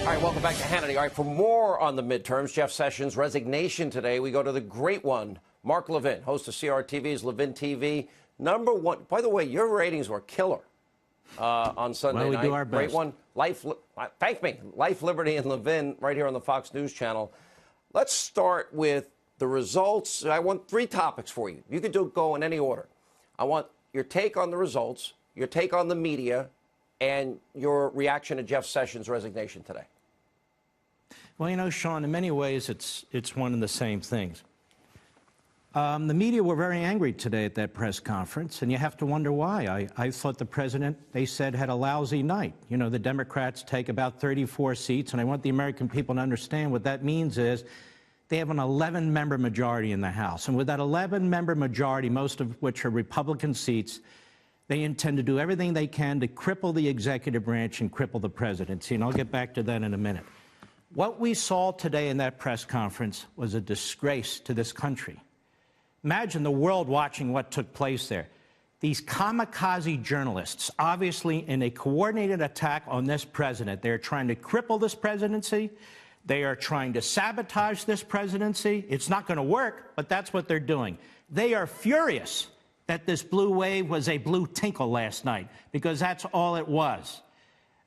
All right, welcome back to Hannity. All right, for more on the midterms, Jeff Sessions' resignation today, we go to the great one, Mark Levin, host of CRTV's Levin TV. Number one. By the way, your ratings were killer on Sunday night. We do our best. Great one. Thank me. Life, Liberty, and Levin right here on the Fox News channel. Let's start with the results. I want three topics for you. You could go in any order. I want your take on the results, your take on the media, and your reaction to Jeff Sessions' resignation today. Well, you know, Sean, in many ways, it's one and the same things. The media were very angry today at that press conference, and you have to wonder why. I thought the president, they said, had a lousy night. You know, the Democrats take about 34 seats, and I want the American people to understand what that means is they have an 11-member majority in the House. And with that 11-member majority, most of which are Republican seats, they intend to do everything they can to cripple the executive branch and cripple the presidency. And I'll get back to that in a minute. What we saw today in that press conference was a disgrace to this country. Imagine the world watching what took place there. These kamikaze journalists, obviously in a coordinated attack on this president, they're trying to cripple this presidency. They are trying to sabotage this presidency. It's not going to work, but that's what they're doing. They are furious that this blue wave was a blue tinkle last night, because that's all it was.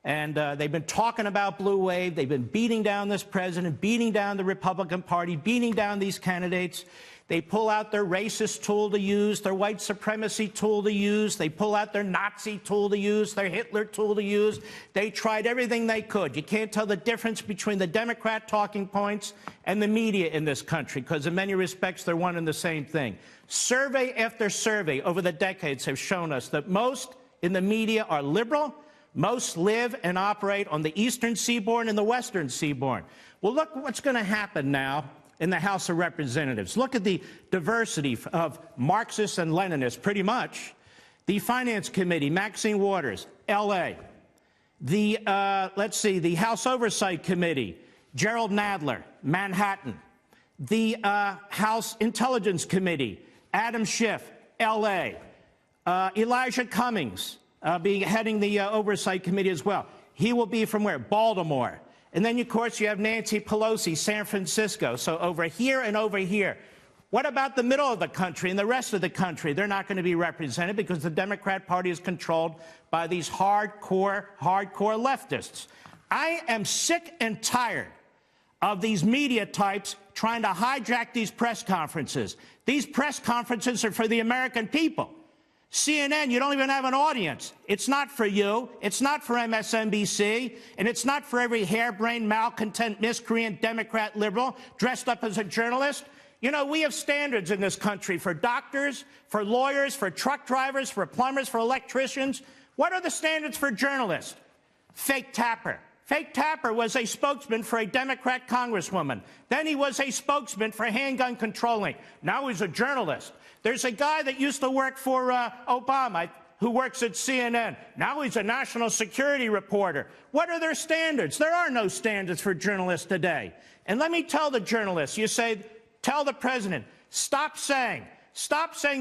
And they've been talking about blue wave. They've been beating down this president, beating down the Republican Party, beating down these candidates. They pull out their racist tool to use, their white supremacy tool to use. They pull out their Nazi tool to use, their Hitler tool to use. They tried everything they could. You can't tell the difference between the Democrat talking points and the media in this country, because in many respects, they're one and the same thing. Survey after survey over the decades have shown us that most in the media are liberal. Most live and operate on the eastern seaboard and the western seaboard. Well, look what's going to happen now in the House of Representatives. Look at the diversity of Marxists and Leninists, pretty much. The Finance Committee, Maxine Waters, L.A. The, the House Oversight Committee, Gerald Nadler, Manhattan. The House Intelligence Committee, Adam Schiff, L.A. Elijah Cummings, heading the Oversight Committee as well. He will be from where? Baltimore. And then, of course, you have Nancy Pelosi, San Francisco. So over here and over here. What about the middle of the country and the rest of the country? They're not going to be represented because the Democrat Party is controlled by these hardcore leftists. I am sick and tired of these media types trying to hijack these press conferences. These press conferences are for the American people. CNN, you don't even have an audience. It's not for you. It's not for MSNBC. And it's not for every harebrained, malcontent, miscreant Democrat liberal dressed up as a journalist. You know, we have standards in this country for doctors, for lawyers, for truck drivers, for plumbers, for electricians. What are the standards for journalists? Fake Tapper. Fake Tapper was a spokesman for a Democrat congresswoman. Then he was a spokesman for handgun controlling. Now he's a journalist. There's a guy that used to work for Obama who works at CNN. Now he's a national security reporter. What are their standards? There are no standards for journalists today. And let me tell the journalists, you say, tell the president, stop saying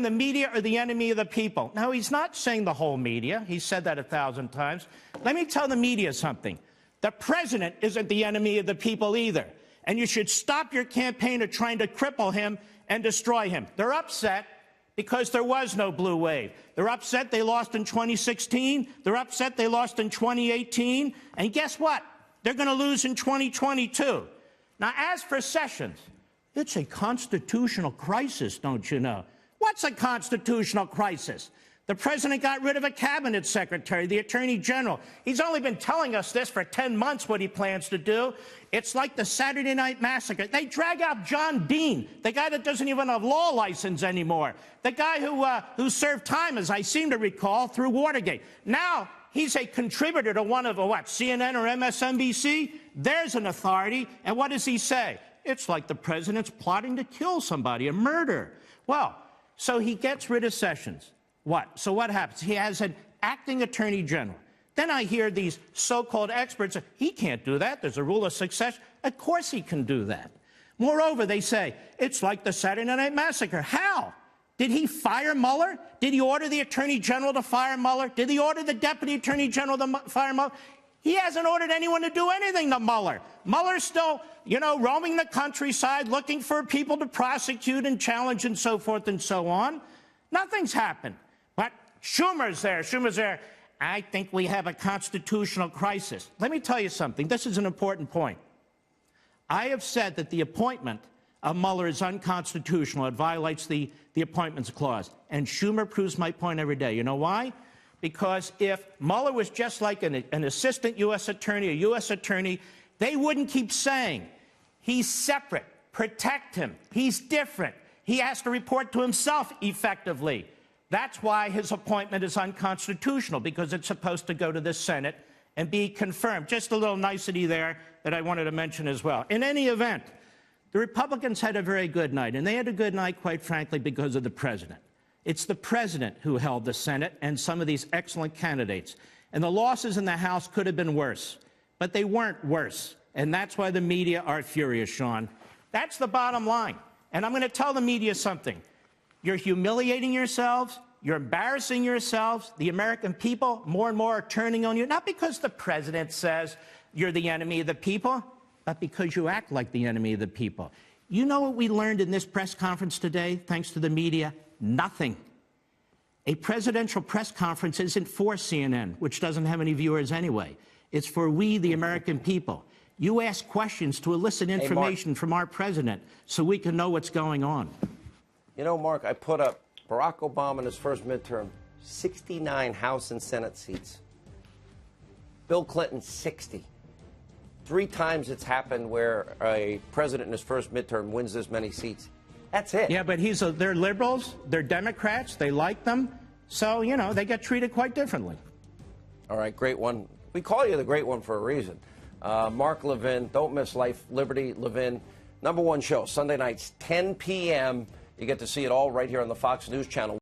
the media are the enemy of the people. Now, he's not saying the whole media. He's said that 1,000 times. Let me tell the media something. The president isn't the enemy of the people either. And you should stop your campaign of trying to cripple him and destroy him. They're upset because there was no blue wave. They're upset they lost in 2016. They're upset they lost in 2018. And guess what? They're going to lose in 2022. Now, as for Sessions, it's a constitutional crisis, don't you know? What's a constitutional crisis? The president got rid of a cabinet secretary, the attorney general. He's only been telling us this for 10 months, what he plans to do. It's like the Saturday Night Massacre. They drag out John Dean, the guy that doesn't even have law license anymore, the guy who served time, as I seem to recall, through Watergate. Now he's a contributor to one of, CNN or MSNBC? There's an authority. And what does he say? It's like the president's plotting to kill somebody, a murder. Well, so he gets rid of Sessions. What? So what happens? He has an acting attorney general. Then I hear these so-called experts say, he can't do that. There's a rule of succession. Of course he can do that. Moreover, they say, it's like the Saturday Night Massacre. How? Did he fire Mueller? Did he order the attorney general to fire Mueller? Did he order the deputy attorney general to fire Mueller? He hasn't ordered anyone to do anything to Mueller. Mueller's still, roaming the countryside looking for people to prosecute and challenge and so forth and so on. Nothing's happened. But Schumer's there. Schumer's there. I think we have a constitutional crisis. Let me tell you something. This is an important point. I have said that the appointment of Mueller is unconstitutional. It violates the Appointments Clause. And Schumer proves my point every day. You know why? Because if Mueller was just like an assistant U.S. attorney, a U.S. attorney, they wouldn't keep saying, he's separate, protect him, he's different, he has to report to himself effectively. That's why his appointment is unconstitutional, because it's supposed to go to the Senate and be confirmed. Just a little nicety there that I wanted to mention as well. In any event, the Republicans had a very good night, and they had a good night, quite frankly, because of the president. It's the president who held the Senate and some of these excellent candidates. And the losses in the House could have been worse, but they weren't worse. And that's why the media are furious, Sean. That's the bottom line. And I'm going to tell the media something. You're humiliating yourselves. You're embarrassing yourselves. The American people, more and more, are turning on you, not because the president says you're the enemy of the people, but because you act like the enemy of the people. You know what we learned in this press conference today, thanks to the media? Nothing. A presidential press conference isn't for CNN, which doesn't have any viewers anyway. It's for we, the American people. You ask questions to elicit information from our president so we can know what's going on. You know, Mark, I put up Barack Obama in his first midterm, 69 House and Senate seats. Bill Clinton, 60. 3 times it's happened where a president in his first midterm wins this many seats. That's it. Yeah, but they're liberals, they're Democrats, they like them, so, they get treated quite differently. All right, great one. We call you the great one for a reason. Mark Levin, don't miss Life, Liberty, Levin. #1 show, Sunday nights, 10 p.m. You get to see it all right here on the Fox News Channel.